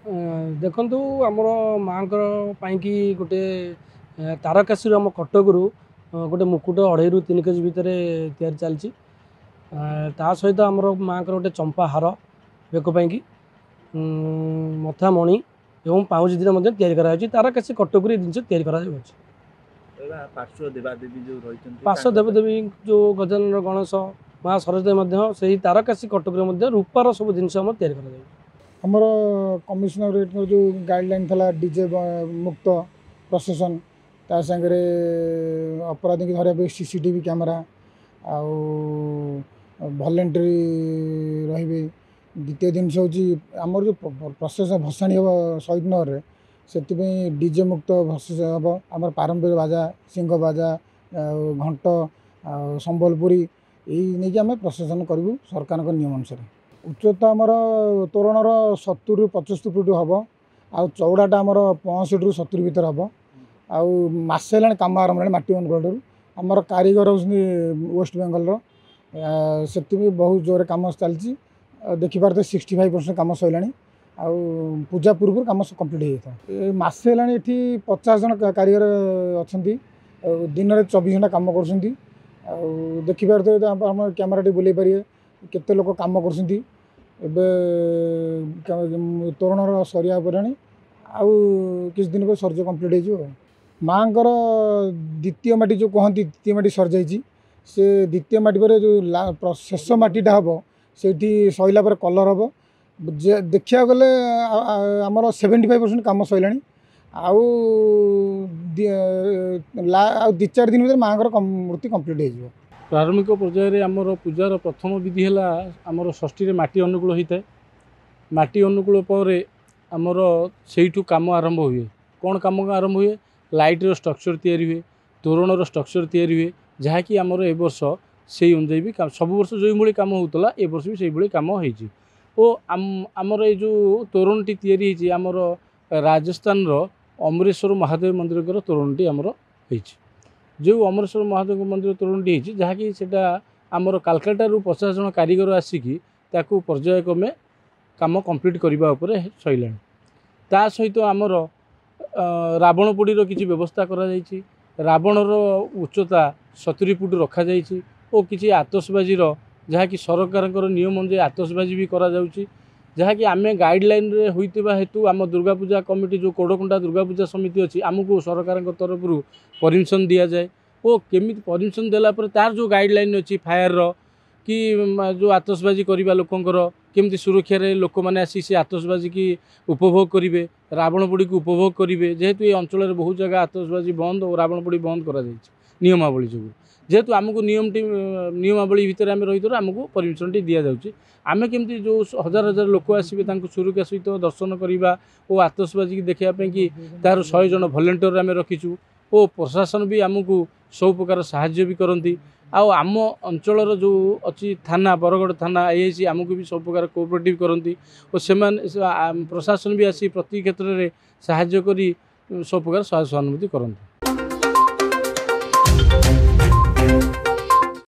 ଦେଖନ୍ତୁ ଆମର ମାଆଙ୍କର ପାଇଁକି ଗୋଟେ ତାରକାଶୀରୁ ଆମ କଟକରୁ ଗୋଟେ ମୁକୁଟ 2.5 ରୁ 3 କେଜି ଭିତରେ ତିଆରି ଚାଲିଛି। ତା ସହିତ ଆମର ମାଆଙ୍କର ଗୋଟେ ଚମ୍ପା ହାର ବେକ ପାଇଁକି ମଥା ମଣି ଏବଂ ପାଉଁଜି ଦିନ ମଧ୍ୟ ତିଆରି କରାଯାଉଛି। ତାରକାଶୀ କଟକରୁ ଏ ଜିନିଷ ତିଆରି କରାଯାଉଛି। ପାର୍ଶ୍ୱ ଦେବାଦେବୀ ଯେଉଁ ରହିଛନ୍ତି, ପାର୍ଶ୍ୱ ଦେବଦେବୀ ଯେଉଁ ଗଜାନନ ଗଣେଶ ମା ସରସ୍ୱତୀ ମଧ୍ୟ ସେହି ତାରକାଶୀ କଟକରେ ମଧ୍ୟ ରୂପାର ସବୁ ଜିନିଷ ଆମର ତିଆରି କରାଯାଉଛି। ଆମର କମିଶନରେଟ୍ର ଯେଉଁ ଗାଇडलाइन था डीजे मुक्त प्रसेसन ता सागरे अपराधी की धरने सीसीटीवी कैमेरा आउ वॉलंटरी रही। द्वितीय जिनस हूँ आमर जो प्रसेसन भसाणी हम शहीद नगर से डीजे मुक्त भसाण हम आम पारंपरिक बाजा सिंह बाजा घंट संबलपुरी यही नहीं आम प्रसेसन करूँ सरकार नियम अनुसार। उच्चता आमर तोरणर 70 ରୁ 75 फुट हम आउ चौड़ाटा आमर 65 ରୁ 70 भर हम आउ मसे है कम आरंभ है माटी अनुकूल आमर कारीगर वेस्ट बेंगल से बहुत जोर कम चलती देखिपारे 65% कम सरला आउ पूजा पूर्व कम कम्प्लीट होता मसे है 50 जन कारीगर अच्छा दिन में 24 घंटा कम कर देखिपारे कैमेरा बुले पारे केते लोक कम कर तोरणर सरिया पड़ाणी आउ किस दिन पर सर्ज कम्प्लीट हो माँ द्वितीय माटी जो कहती द्वितीय माटी सर जाइए से द्वितीय माटी पर जो शेष माटीटा हम से सरला पर कलर हम देखा गले आमर 75% कम सरला आउ 2-4 दिन भर माँ मूर्ति कम्प्लीट हो। प्रारंभिक पर्यायर आमर पूजार प्रथम विधि है आमर षष्ठी रे माटी अनुकूल होता है। माटी अनुकूल पर आमर से काम आरंभ हुए। कौन काम आरंभ हुए? लाइटर स्ट्रक्चर तैयारी हुए, तोरणर स्ट्रक्चर तैयारी हुए, जहाँकि आमर ए वर्ष से अनुजाई भी सब वर्ष जो भाई कम होता ए वर्ष भी से कम हो। आमर ये जो तोरणटी तैयारी आमर राजस्थान अमरेश्वर महादेव मंदिर तोरणटी आमर होती जो अमरेश्वर महादेव मंदिर तोरणटी होती जहाँकि सेटा आमर कालकाटारू 50 जन कारीगर आसिकी ताकू पर्यायक्रमे काम कंप्लीट करने उपर सैला। ता सहित आमर रावणपोड़ी किसी व्यवस्था करा रावणर उच्चता 70 फुट रखा जाइए और किसी आतसबाजी जहाँकि सरकार नियम अनुसार आतसबाजी भी करा जाउची जहाँकि आम गाइडलाइन रे होइतिबा हेतु आम दुर्गा पूजा कमिटी जो कोड़कुंडा दुर्गा पूजा समिति अच्छी आमको सरकार तरफ परमिशन दि जाए और केमी परमिशन देला पर तार जो गाइडलाइन अच्छी फायर कि जो आतसबाजी करवा लोकंर केमती सुरक्षा रे लोक मैंने आसी से आतसबाजी की उपभोग करेंगे रावणपोड़ी को उपभोग करेंगे जेहेतु ये अंचल बहुत जगह आतसबाजी बंद और रावणपोड़ी बंद कर नियमावली जो जेहेतु आमको नियमावली भितर आम रही आमको परमिशन टी दि जाऊँगी आम केमती जो हजार हजार लोक आसवे सुरक्षा सहित दर्शन करवा और आतसबाजी की देखापी कि तार 100 जन भलेंटियर आम रखीचु और प्रशासन भी आमको सब प्रकार साहाय्य भी करती आम अंचल जो अच्छी थाना बरगढ़ थाना आईआईसी आमको भी सब प्रकार कोऑपरेटिव करती और से प्रशासन भी आसी प्रति क्षेत्र में साहाय्य करी सब प्रकार सहानुभूति करती।